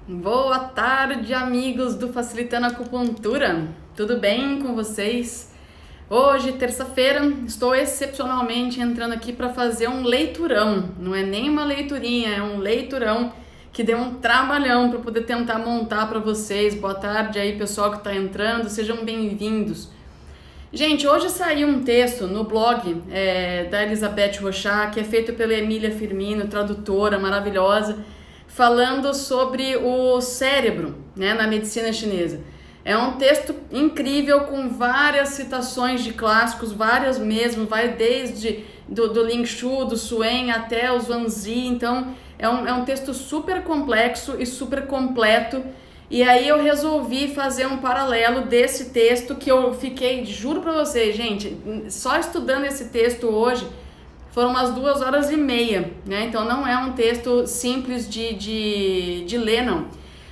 Boa tarde, amigos do Facilitando Acupuntura. Tudo bem com vocês? Hoje, terça-feira, estou excepcionalmente entrando aqui para fazer um leiturão. Não é nem uma leiturinha, é um leiturão que deu um trabalhão para poder tentar montar para vocês. Boa tarde aí, pessoal que está entrando, sejam bem-vindos. Gente, hoje saiu um texto no blog da Elizabeth Rochá, que é feito pela Emília Firmino, tradutora maravilhosa, falando sobre o cérebro, né, na medicina chinesa. É um texto incrível com várias citações de clássicos, várias mesmo, vai desde do Ling Shu, do Suen até o Zhuangzi. Então é um texto super complexo e super completo. E aí eu resolvi fazer um paralelo desse texto que eu fiquei, juro pra vocês, gente, só estudando esse texto hoje foram umas 2h30, né? Então não é um texto simples de ler, não.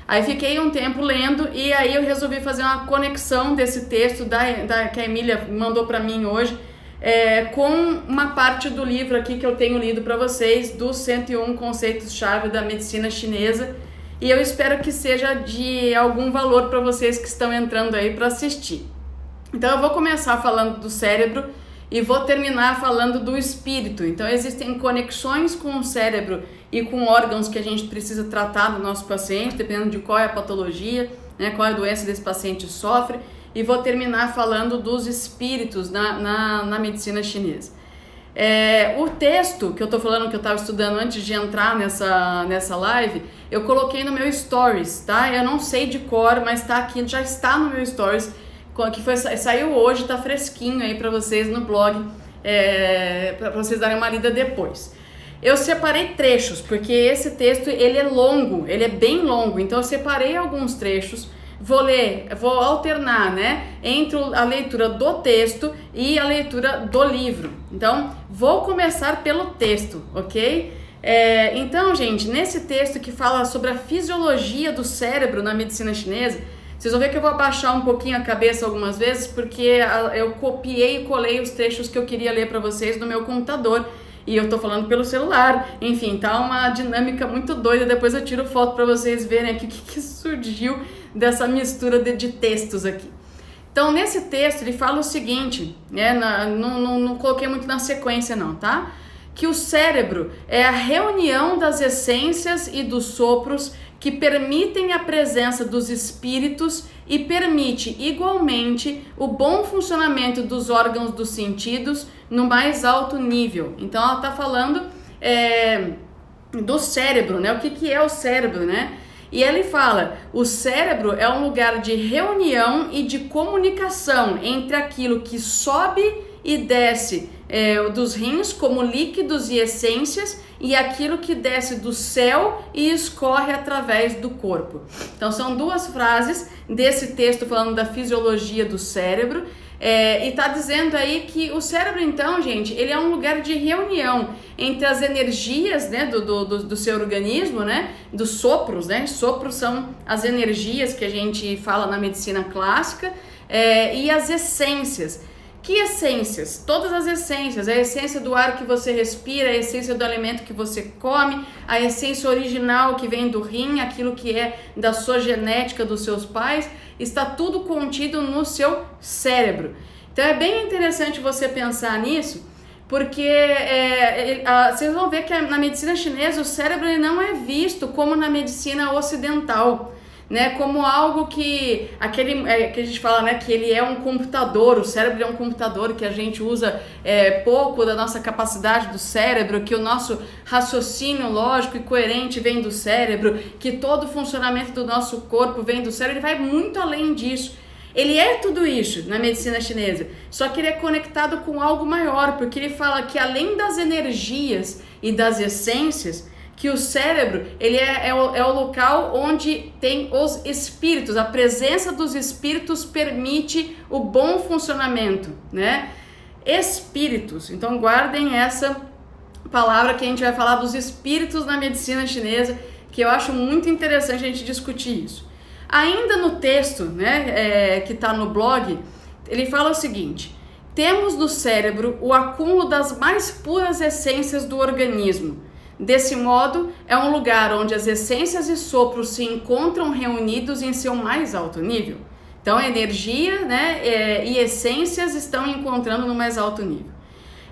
Aí fiquei um tempo lendo e aí eu resolvi fazer uma conexão desse texto que a Emília mandou para mim hoje com uma parte do livro aqui que eu tenho lido para vocês, dos 101 conceitos-chave da medicina chinesa. E eu espero que seja de algum valor para vocês que estão entrando aí para assistir. Então eu vou começar falando do cérebro e vou terminar falando do espírito. Então existem conexões com o cérebro e com órgãos que a gente precisa tratar no nosso paciente, dependendo de qual é a patologia, né, qual é a doença desse paciente sofre. E vou terminar falando dos espíritos na medicina chinesa. O texto que eu tô falando, que eu tava estudando antes de entrar nessa live, eu coloquei no meu stories, tá? Eu não sei de cor, mas tá aqui, já está no meu stories, que saiu hoje, tá fresquinho aí pra vocês no blog, pra vocês darem uma lida depois. Eu separei trechos, porque esse texto, ele é longo, ele é bem longo, então eu separei alguns trechos. Vou alternar, né, entre a leitura do texto e a leitura do livro. Então, vou começar pelo texto, ok? Então, gente, nesse texto que fala sobre a fisiologia do cérebro na medicina chinesa, vocês vão ver que eu vou abaixar um pouquinho a cabeça algumas vezes, porque eu copiei e colei os trechos que eu queria ler para vocês no meu computador. E eu tô falando pelo celular, enfim, tá uma dinâmica muito doida. Depois eu tiro foto para vocês verem aqui o que surgiu dessa mistura de textos aqui. Então, nesse texto, ele fala o seguinte, né? Não coloquei muito na sequência não, tá? Que o cérebro é a reunião das essências e dos sopros que permitem a presença dos espíritos e permite igualmente o bom funcionamento dos órgãos dos sentidos no mais alto nível. Então ela está falando do cérebro, né? O que é o cérebro, né? E ele fala, o cérebro é um lugar de reunião e de comunicação entre aquilo que sobe e desce dos rins como líquidos e essências e aquilo que desce do céu e escorre através do corpo. Então são duas frases desse texto falando da fisiologia do cérebro. E tá dizendo aí que o cérebro, então, gente, ele é um lugar de reunião entre as energias, né, do seu organismo, né, dos sopros, né, sopros são as energias que a gente fala na medicina clássica, e as essências. Que essências? Todas as essências, a essência do ar que você respira, a essência do alimento que você come, a essência original que vem do rim, aquilo que é da sua genética dos seus pais, está tudo contido no seu cérebro. Então é bem interessante você pensar nisso, porque vocês vão ver que na medicina chinesa o cérebro ele não é visto como na medicina ocidental, né, como algo que a gente fala, né, que ele é um computador, o cérebro é um computador, que a gente usa pouco da nossa capacidade do cérebro, que o nosso raciocínio lógico e coerente vem do cérebro, que todo o funcionamento do nosso corpo vem do cérebro. Ele vai muito além disso. Ele é tudo isso na medicina chinesa, só que ele é conectado com algo maior, porque ele fala que além das energias e das essências, que o cérebro ele é o local onde tem os espíritos, a presença dos espíritos permite o bom funcionamento, né? Espíritos, então guardem essa palavra que a gente vai falar dos espíritos na medicina chinesa, que eu acho muito interessante a gente discutir isso. Ainda no texto, né, que está no blog, ele fala o seguinte: temos no cérebro o acúmulo das mais puras essências do organismo, Desse modo, é um lugar onde as essências e sopros se encontram reunidos em seu mais alto nível. Então, energia, né, e essências estão encontrando no mais alto nível.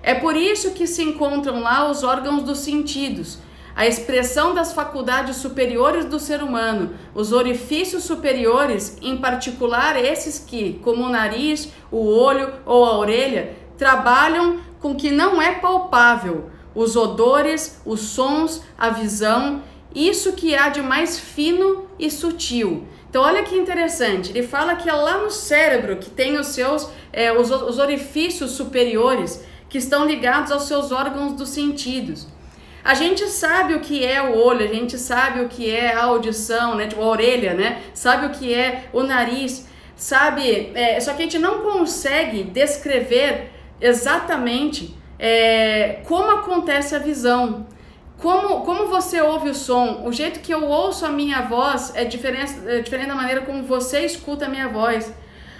É por isso que se encontram lá os órgãos dos sentidos, a expressão das faculdades superiores do ser humano, os orifícios superiores, em particular esses que, como o nariz, o olho ou a orelha, trabalham com o que não é palpável, os odores, os sons, a visão, isso que há de mais fino e sutil. Então olha que interessante, ele fala que é lá no cérebro que tem os seus, os orifícios superiores que estão ligados aos seus órgãos dos sentidos. A gente sabe o que é o olho, a gente sabe o que é a audição, né, tipo a orelha, né, sabe o que é o nariz, sabe, só que a gente não consegue descrever exatamente como acontece a visão, como você ouve o som, o jeito que eu ouço a minha voz é diferente da maneira como você escuta a minha voz.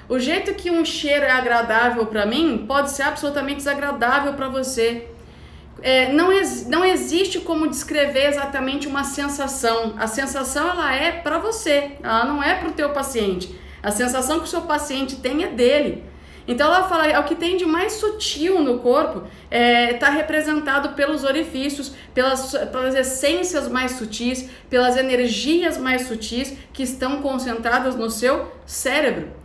O jeito que um cheiro é agradável para mim pode ser absolutamente desagradável para você. Não existe como descrever exatamente uma sensação. A sensação ela é para você, ela não é para o teu paciente. A sensação que o seu paciente tem é dele. Então ela fala, é o que tem de mais sutil no corpo, está representado pelos orifícios, pelas essências mais sutis, pelas energias mais sutis que estão concentradas no seu cérebro.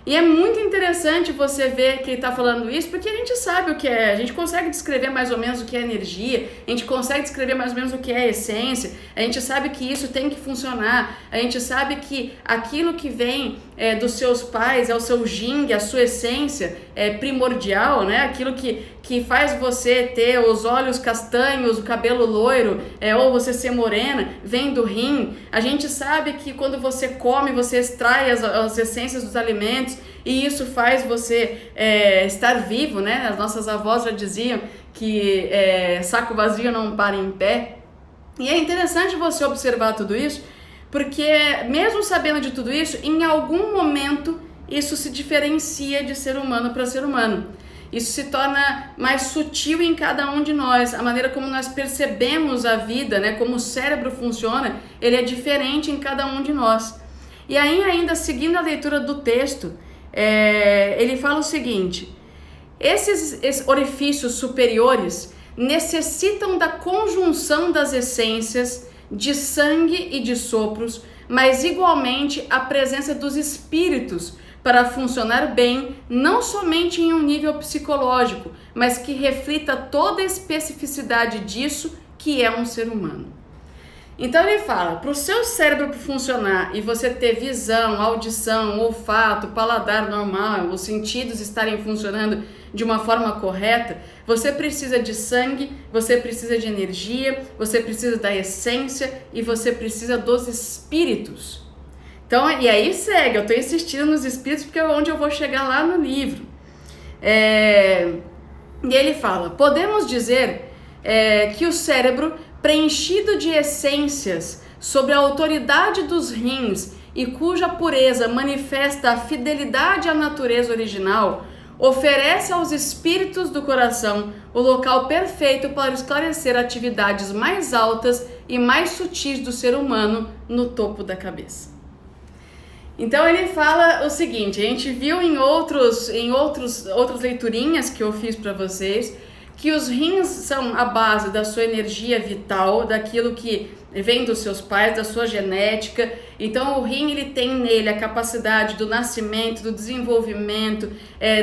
E é muito interessante você ver que ele está falando isso, porque a gente sabe o que é, a gente consegue descrever mais ou menos o que é energia, a gente consegue descrever mais ou menos o que é essência, a gente sabe que isso tem que funcionar, a gente sabe que aquilo que vem dos seus pais é o seu yin, a sua essência primordial, né? Aquilo que faz você ter os olhos castanhos, o cabelo loiro, ou você ser morena, vem do rim. A gente sabe que quando você come, você extrai as essências dos alimentos e isso faz você estar vivo, né? As nossas avós já diziam que saco vazio não para em pé. E é interessante você observar tudo isso, porque mesmo sabendo de tudo isso, em algum momento isso se diferencia de ser humano para ser humano. Isso se torna mais sutil em cada um de nós. A maneira como nós percebemos a vida, né, como o cérebro funciona, ele é diferente em cada um de nós. E aí, ainda seguindo a leitura do texto, ele fala o seguinte: esses orifícios superiores necessitam da conjunção das essências de sangue e de sopros, mas igualmente a presença dos espíritos para funcionar bem, não somente em um nível psicológico, mas que reflita toda a especificidade disso que é um ser humano. Então ele fala, para o seu cérebro funcionar e você ter visão, audição, olfato, paladar normal, os sentidos estarem funcionando de uma forma correta, você precisa de sangue, você precisa de energia, você precisa da essência e você precisa dos espíritos. Então, e aí segue, eu estou insistindo nos espíritos porque é onde eu vou chegar lá no livro. E ele fala, podemos dizer que o cérebro, preenchido de essências sob a autoridade dos rins e cuja pureza manifesta a fidelidade à natureza original, oferece aos espíritos do coração o local perfeito para esclarecer atividades mais altas e mais sutis do ser humano no topo da cabeça. Então ele fala o seguinte, a gente viu em outras leiturinhas que eu fiz para vocês, que os rins são a base da sua energia vital, daquilo que vem dos seus pais, da sua genética. Então o rim ele tem nele a capacidade do nascimento, do desenvolvimento,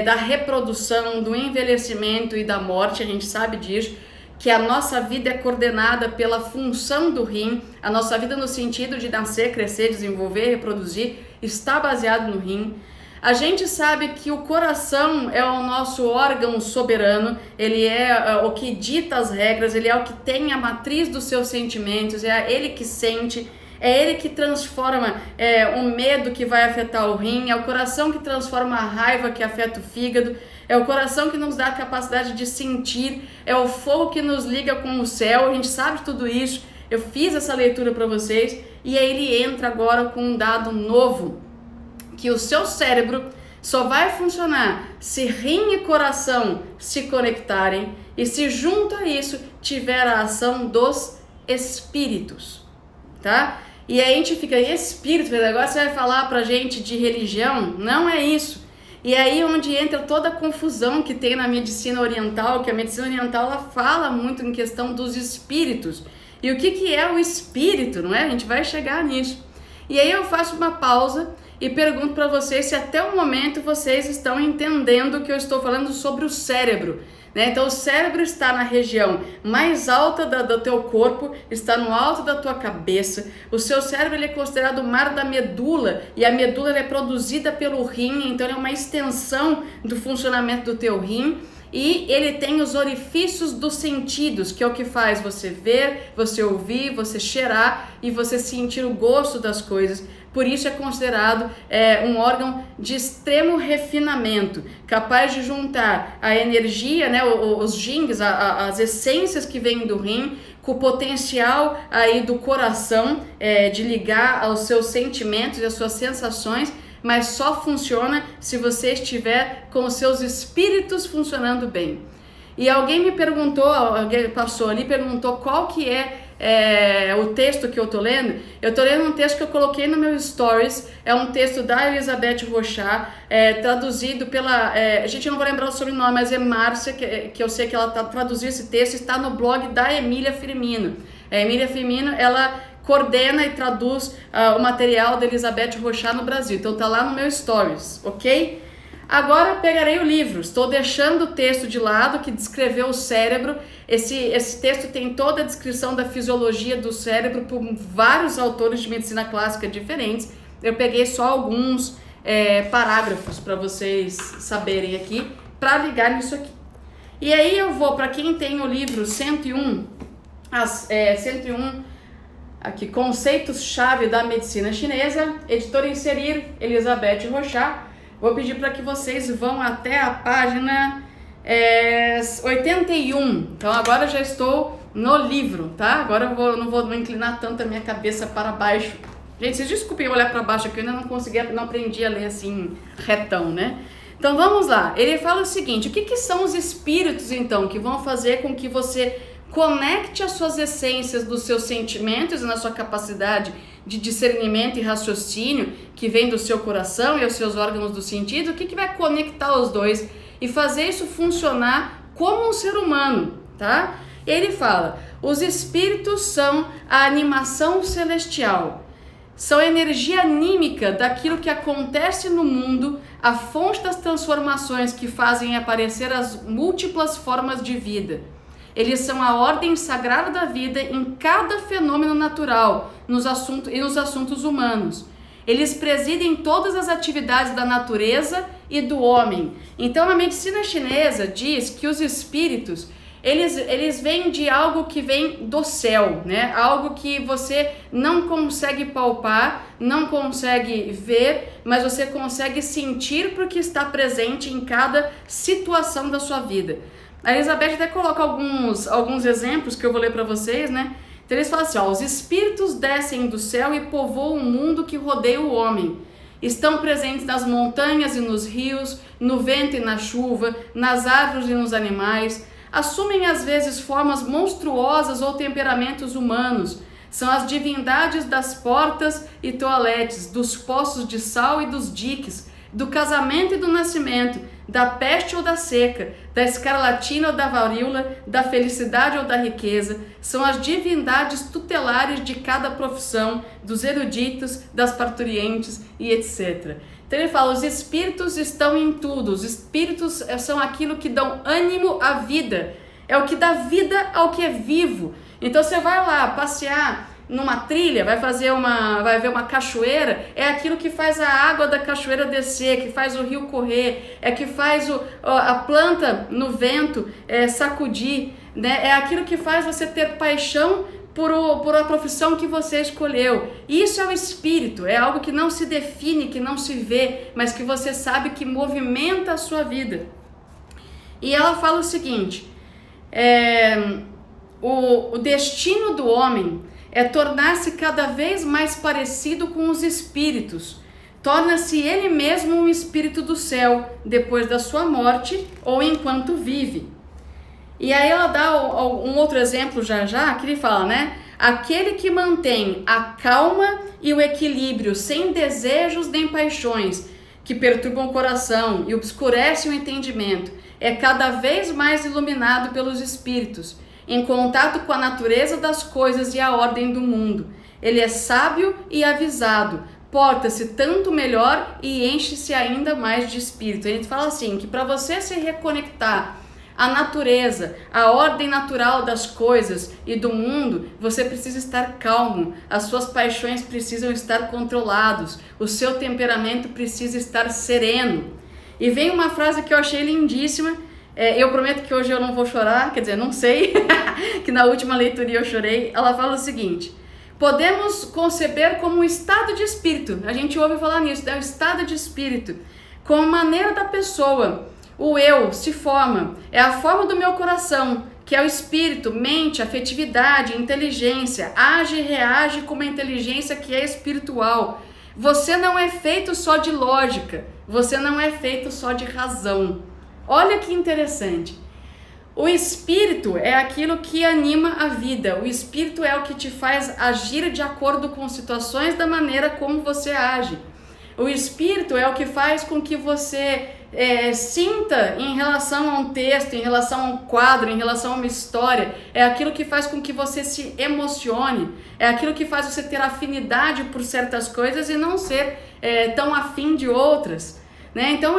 da reprodução, do envelhecimento e da morte, a gente sabe disso, que a nossa vida é coordenada pela função do rim, a nossa vida no sentido de nascer, crescer, desenvolver, reproduzir, está baseado no rim. A gente sabe que o coração é o nosso órgão soberano, ele é o que dita as regras, ele é o que tem a matriz dos seus sentimentos, é ele que sente, é ele que transforma o medo que vai afetar o rim, é o coração que transforma a raiva que afeta o fígado, é o coração que nos dá a capacidade de sentir, é o fogo que nos liga com o céu, a gente sabe tudo isso, eu fiz essa leitura para vocês, e aí ele entra agora com um dado novo, que o seu cérebro só vai funcionar se rim e coração se conectarem e se junto a isso tiver a ação dos espíritos, tá? E aí a gente fica, espírito, agora você vai falar pra gente de religião? Não é isso. E aí onde entra toda a confusão que tem na medicina oriental, que a medicina oriental ela fala muito em questão dos espíritos. E o que é o espírito, não é? A gente vai chegar nisso. E aí eu faço uma pausa e pergunto para vocês se até o momento vocês estão entendendo que eu estou falando sobre o cérebro. Né? Então o cérebro está na região mais alta do teu corpo, está no alto da tua cabeça. O seu cérebro ele é considerado o mar da medula e a medula ela é produzida pelo rim, então ele é uma extensão do funcionamento do teu rim. E ele tem os orifícios dos sentidos, que é o que faz você ver, você ouvir, você cheirar e você sentir o gosto das coisas. Por isso é considerado um órgão de extremo refinamento, capaz de juntar a energia, né, os jings, as essências que vêm do rim, com o potencial aí do coração de ligar aos seus sentimentos e às suas sensações, mas só funciona se você estiver com os seus espíritos funcionando bem. E alguém me perguntou, alguém passou ali, perguntou qual que é o texto que eu tô lendo. Eu tô lendo um texto que eu coloquei no meu stories, é um texto da Elizabeth Rochat, traduzido pela, gente, eu não vou lembrar o sobrenome, mas é Márcia, que eu sei que ela traduziu esse texto, está no blog da Emília Firmino. A Emília Firmino, ela coordena e traduz o material da Elizabeth Rochat no Brasil, então tá lá no meu stories, ok? Agora pegarei o livro, estou deixando o texto de lado que descreveu o cérebro. Esse texto tem toda a descrição da fisiologia do cérebro por vários autores de medicina clássica diferentes. Eu peguei só alguns parágrafos para vocês saberem aqui, para ligar nisso aqui. E aí eu vou, para quem tem o livro 101, 101 aqui, Conceitos-Chave da Medicina Chinesa, editora Inserir, Elizabeth Rochat. Vou pedir para que vocês vão até a página 81. Então agora já estou no livro, tá? Agora eu não vou inclinar tanto a minha cabeça para baixo. Gente, vocês desculpem olhar para baixo aqui, eu ainda não aprendi a ler assim retão, né? Então vamos lá. Ele fala o seguinte: o que são os espíritos então que vão fazer com que você conecte as suas essências dos seus sentimentos e na sua capacidade de discernimento e raciocínio que vem do seu coração e aos seus órgãos do sentido? O que vai conectar os dois e fazer isso funcionar como um ser humano, tá? Ele fala: os espíritos são a animação celestial, são a energia anímica daquilo que acontece no mundo, a fonte das transformações que fazem aparecer as múltiplas formas de vida. Eles são a ordem sagrada da vida em cada fenômeno natural nos assuntos humanos. Eles presidem todas as atividades da natureza e do homem. Então a medicina chinesa diz que os espíritos, eles vêm de algo que vem do céu, né? Algo que você não consegue palpar, não consegue ver, mas você consegue sentir porque está presente em cada situação da sua vida. A Elizabeth até coloca alguns exemplos que eu vou ler para vocês, né? Então eles falam assim, ó: os espíritos descem do céu e povoam o mundo que rodeia o homem. Estão presentes nas montanhas e nos rios, no vento e na chuva, nas árvores e nos animais. Assumem às vezes formas monstruosas ou temperamentos humanos. São as divindades das portas e toaletes, dos poços de sal e dos diques, do casamento e do nascimento, da peste ou da seca, da escarlatina ou da varíola, da felicidade ou da riqueza. São as divindades tutelares de cada profissão, dos eruditos, das parturientes e etc. Então ele fala: os espíritos estão em tudo, os espíritos são aquilo que dão ânimo à vida, é o que dá vida ao que é vivo. Então você vai lá passear numa trilha, vai ver uma cachoeira, é aquilo que faz a água da cachoeira descer, que faz o rio correr, é que faz a planta no vento sacudir, né? É aquilo que faz você ter paixão por a profissão que você escolheu. Isso é o espírito, é algo que não se define, que não se vê, mas que você sabe que movimenta a sua vida. E ela fala o seguinte: o destino do homem é tornar-se cada vez mais parecido com os espíritos. Torna-se ele mesmo um espírito do céu, depois da sua morte ou enquanto vive. E aí ela dá um outro exemplo já, que ele fala, né? Aquele que mantém a calma e o equilíbrio sem desejos nem paixões, que perturbam o coração e obscurecem o entendimento, é cada vez mais iluminado pelos espíritos, em contato com a natureza das coisas e a ordem do mundo. Ele é sábio e avisado, porta-se tanto melhor e enche-se ainda mais de espírito. A gente fala assim, que para você se reconectar à natureza, à ordem natural das coisas e do mundo, você precisa estar calmo, as suas paixões precisam estar controlados, o seu temperamento precisa estar sereno. E vem uma frase que eu achei lindíssima, eu prometo que hoje eu não vou chorar, quer dizer, não sei, que na última leitura eu chorei. Ela fala o seguinte: podemos conceber como um estado de espírito, a gente ouve falar nisso, é um estado de espírito, como maneira da pessoa. O eu se forma, é a forma do meu coração, que é o espírito, mente, afetividade, inteligência, age e reage com uma inteligência que é espiritual. Você não é feito só de lógica, você não é feito só de razão. Olha que interessante. O espírito é aquilo que anima a vida, o espírito é o que te faz agir de acordo com situações da maneira como você age. O espírito é o que faz com que você sinta em relação a um texto, em relação a um quadro, em relação a uma história. É aquilo que faz com que você se emocione, é aquilo que faz você ter afinidade por certas coisas e não ser tão afim de outras, né? Então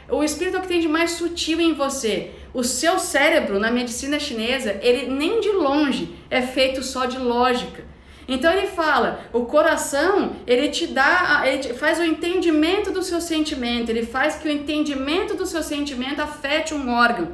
o espírito é o que tem de mais sutil em você. O seu cérebro, na medicina chinesa, ele nem de longe é feito só de lógica. Então ele fala, o coração, ele faz o entendimento do seu sentimento, ele faz que o entendimento do seu sentimento afete um órgão.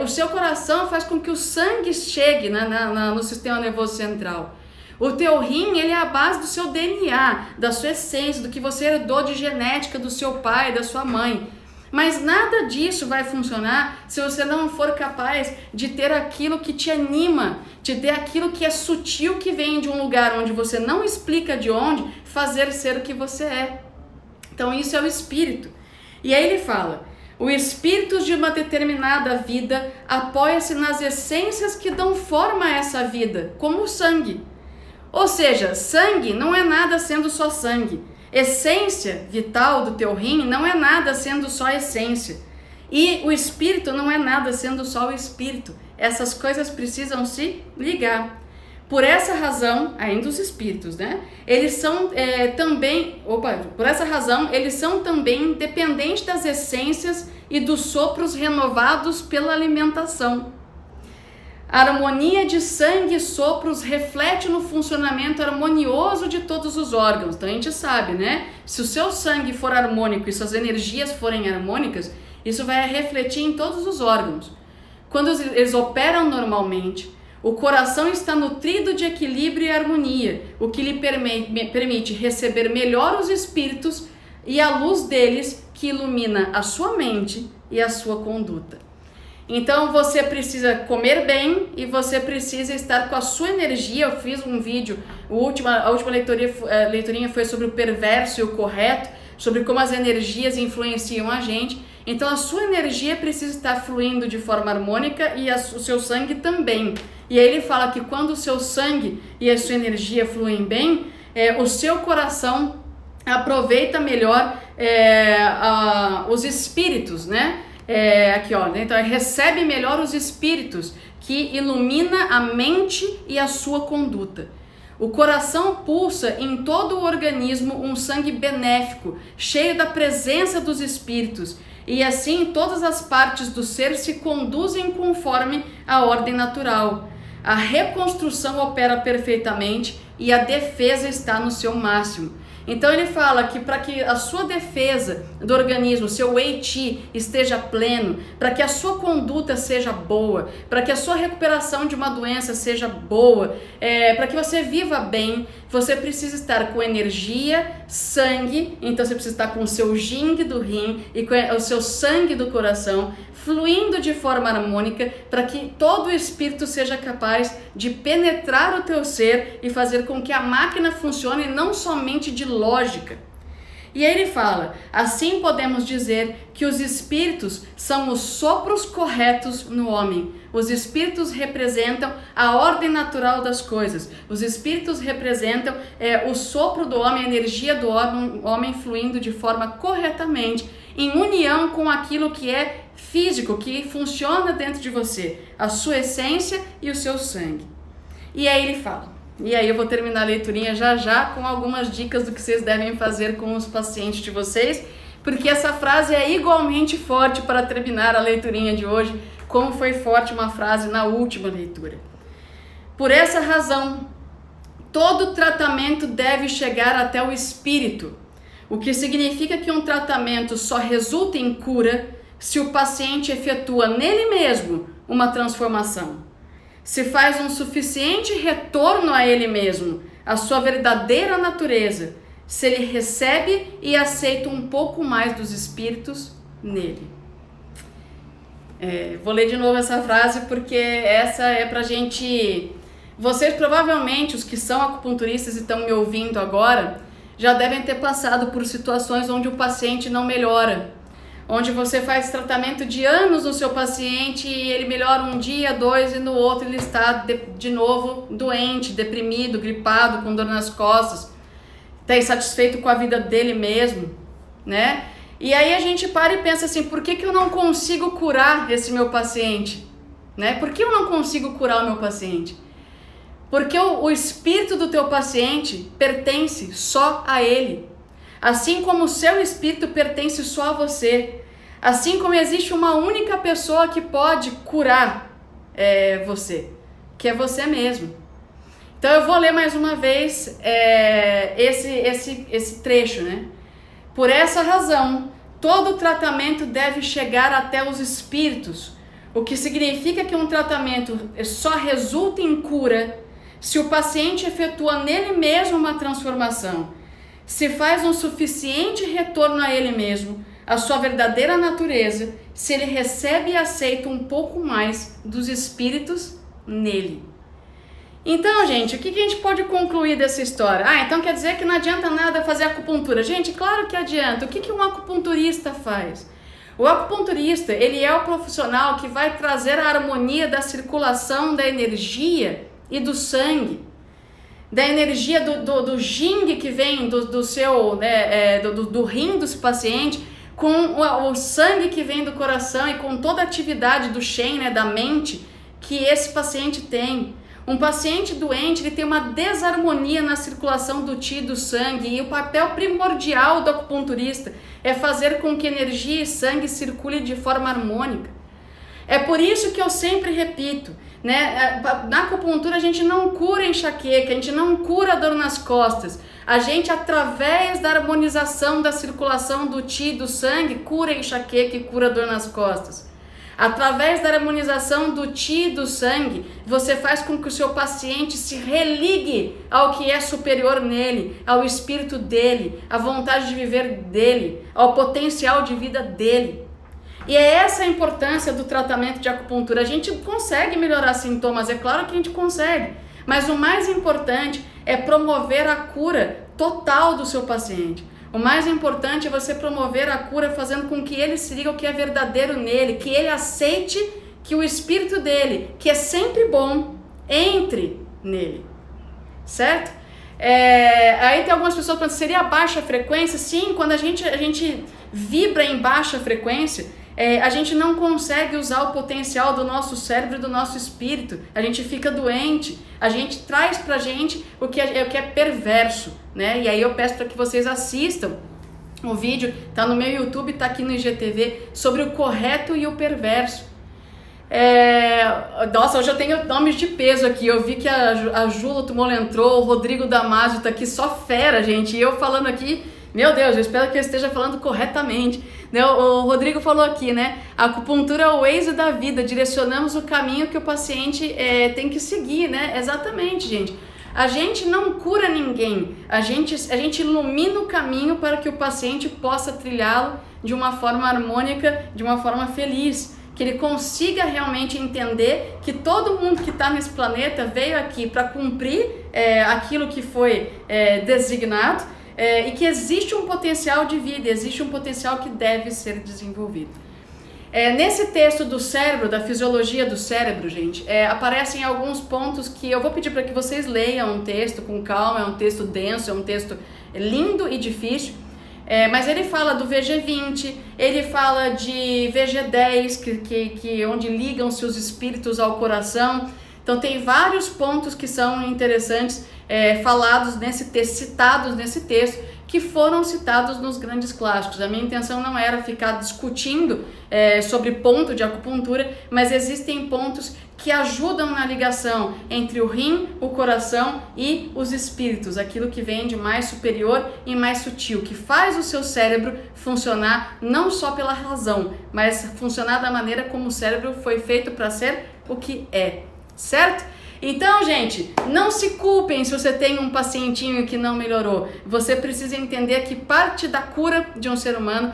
O seu coração faz com que o sangue chegue no sistema nervoso central. O teu rim, ele é a base do seu DNA, da sua essência, do que você herdou de genética do seu pai, da sua mãe. Mas nada disso vai funcionar se você não for capaz de ter aquilo que te anima, de ter aquilo que é sutil, que vem de um lugar onde você não explica de onde, fazer ser o que você é. Então isso é o espírito. E aí ele fala, o espírito de uma determinada vida apoia-se nas essências que dão forma a essa vida, como o sangue. Ou seja, sangue não é nada sendo só sangue. Essência vital do teu rim não é nada sendo só essência. E o espírito não é nada sendo só o espírito. Essas coisas precisam se ligar. Por essa razão, ainda os espíritos, né? Eles são por essa razão, eles são também dependentes das essências e dos sopros renovados pela alimentação. A harmonia de sangue e sopros reflete no funcionamento harmonioso de todos os órgãos. Então a gente sabe, né? Se o seu sangue for harmônico e suas energias forem harmônicas, isso vai refletir em todos os órgãos. Quando eles operam normalmente, o coração está nutrido de equilíbrio e harmonia, o que lhe permite receber melhor os espíritos e a luz deles que ilumina a sua mente e a sua conduta. Então você precisa comer bem e você precisa estar com a sua energia. Eu fiz um vídeo, a última leiturinha foi sobre o perverso e o correto, sobre como as energias influenciam a gente. Então a sua energia precisa estar fluindo de forma harmônica e o seu sangue também. E aí ele fala que quando o seu sangue e a sua energia fluem bem, o seu coração aproveita melhor os espíritos, né? Aqui ó, então recebe melhor os espíritos que ilumina a mente e a sua conduta. O coração pulsa em todo o organismo um sangue benéfico, cheio da presença dos espíritos, e assim todas as partes do ser se conduzem conforme a ordem natural. A reconstrução opera perfeitamente e a defesa está no seu máximo. Então ele fala que para que a sua defesa do organismo, seu Wei Qi esteja pleno, para que a sua conduta seja boa, para que a sua recuperação de uma doença seja boa, para que você viva bem, você precisa estar com energia, sangue, então você precisa estar com o seu Jing do rim e com o seu sangue do coração, fluindo de forma harmônica, para que todo o espírito seja capaz de penetrar o teu ser e fazer com que a máquina funcione não somente de lógica. E aí ele fala: assim podemos dizer que os espíritos são os sopros corretos no homem. Os espíritos representam a ordem natural das coisas. Os espíritos representam o sopro do homem, a energia do homem fluindo de forma corretamente, em união com aquilo que é físico, que funciona dentro de você, a sua essência e o seu sangue. E aí ele fala, e aí eu vou terminar a leiturinha já com algumas dicas do que vocês devem fazer com os pacientes de vocês, porque essa frase é igualmente forte para terminar a leiturinha de hoje, como foi forte uma frase na última leitura. Por essa razão, todo tratamento deve chegar até o espírito, o que significa que um tratamento só resulta em cura se o paciente efetua nele mesmo uma transformação. Se faz um suficiente retorno a ele mesmo, a sua verdadeira natureza, se ele recebe e aceita um pouco mais dos espíritos nele. Vou ler de novo essa frase porque essa é pra gente... Vocês provavelmente, os que são acupunturistas e estão me ouvindo agora, já devem ter passado por situações onde o paciente não melhora, onde você faz tratamento de anos no seu paciente e ele melhora um dia, 2 e no outro ele está de novo doente, deprimido, gripado, com dor nas costas, está insatisfeito com a vida dele mesmo, né? E aí a gente para e pensa assim, por que eu não consigo curar esse meu paciente? Né? Por que eu não consigo curar o meu paciente? Porque o espírito do teu paciente pertence só a ele. Assim como o seu espírito pertence só a você. Assim como existe uma única pessoa que pode curar você, que é você mesmo. Então eu vou ler mais uma vez esse trecho, né? Por essa razão, todo tratamento deve chegar até os espíritos, o que significa que um tratamento só resulta em cura se o paciente efetua nele mesmo uma transformação, se faz um suficiente retorno a ele mesmo, a sua verdadeira natureza, se ele recebe e aceita um pouco mais dos espíritos nele. Então, gente, o que a gente pode concluir dessa história? Então quer dizer que não adianta nada fazer acupuntura. Gente, claro que adianta. O que um acupunturista faz? O acupunturista, ele é o profissional que vai trazer a harmonia da circulação da energia e do sangue, da energia do yin que vem do seu, do rim do paciente, com o sangue que vem do coração e com toda a atividade do Shen, da mente, que esse paciente tem. Um paciente doente, ele tem uma desarmonia na circulação do Qi, do sangue, e o papel primordial do acupunturista é fazer com que energia e sangue circulem de forma harmônica. É por isso que eu sempre repito, né? Na acupuntura a gente não cura enxaqueca, a gente não cura dor nas costas. A gente, através da harmonização da circulação do Qi, do sangue, cura enxaqueca e cura dor nas costas. Através da harmonização do Qi, do sangue, você faz com que o seu paciente se religue ao que é superior nele, ao espírito dele, à vontade de viver dele, ao potencial de vida dele. E é essa a importância do tratamento de acupuntura. A gente consegue melhorar sintomas, é claro que a gente consegue, mas o mais importante é promover a cura total do seu paciente. O mais importante é você promover a cura fazendo com que ele se ligue ao que é verdadeiro nele, que ele aceite que o espírito dele, que é sempre bom, entre nele, certo? Aí tem algumas pessoas pensando, seria baixa frequência? Sim, quando a gente vibra em baixa frequência, a gente não consegue usar o potencial do nosso cérebro e do nosso espírito, a gente fica doente, a gente traz pra gente o que é perverso, né? E aí eu peço para que vocês assistam o vídeo, tá no meu YouTube, tá aqui no IGTV, sobre o correto e o perverso. Nossa, hoje eu tenho nomes de peso aqui, eu vi que a Jula Tumolo entrou, o Rodrigo Damasio tá aqui, só fera, gente, e eu falando aqui, meu Deus, eu espero que eu esteja falando corretamente. O Rodrigo falou aqui, né? A acupuntura é o Waze da vida, direcionamos o caminho que o paciente tem que seguir, né? Exatamente, gente. A gente não cura ninguém, a gente ilumina o caminho para que o paciente possa trilhá-lo de uma forma harmônica, de uma forma feliz, que ele consiga realmente entender que todo mundo que está nesse planeta veio aqui para cumprir aquilo que foi designado, e que existe um potencial de vida, existe um potencial que deve ser desenvolvido. Nesse texto do cérebro, da fisiologia do cérebro, gente, aparecem alguns pontos que eu vou pedir para que vocês leiam um texto com calma, é um texto denso, é um texto lindo e difícil, mas ele fala do VG20, ele fala de VG10, onde ligam-se os espíritos ao coração. Então tem vários pontos que são interessantes falados nesse texto, citados nesse texto, que foram citados nos grandes clássicos. A minha intenção não era ficar discutindo sobre ponto de acupuntura, mas existem pontos que ajudam na ligação entre o rim, o coração e os espíritos, aquilo que vem de mais superior e mais sutil, que faz o seu cérebro funcionar não só pela razão, mas funcionar da maneira como o cérebro foi feito para ser o que é, certo? Então, gente, não se culpem se você tem um pacientinho que não melhorou. Você precisa entender que parte da cura de um ser humano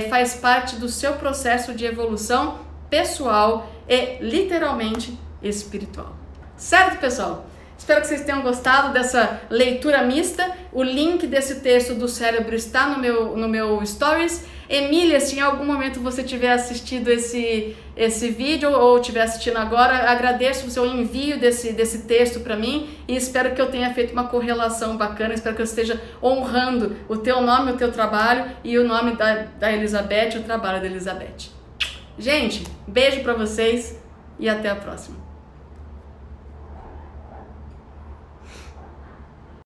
faz parte do seu processo de evolução pessoal e literalmente espiritual. Certo, pessoal? Espero que vocês tenham gostado dessa leitura mista. O link desse texto do cérebro está no meu stories. Emília, se em algum momento você tiver assistido esse vídeo ou estiver assistindo agora, agradeço o seu envio desse texto para mim e espero que eu tenha feito uma correlação bacana, espero que eu esteja honrando o teu nome, o teu trabalho e o nome da Elizabeth, o trabalho da Elizabeth. Gente, beijo para vocês e até a próxima.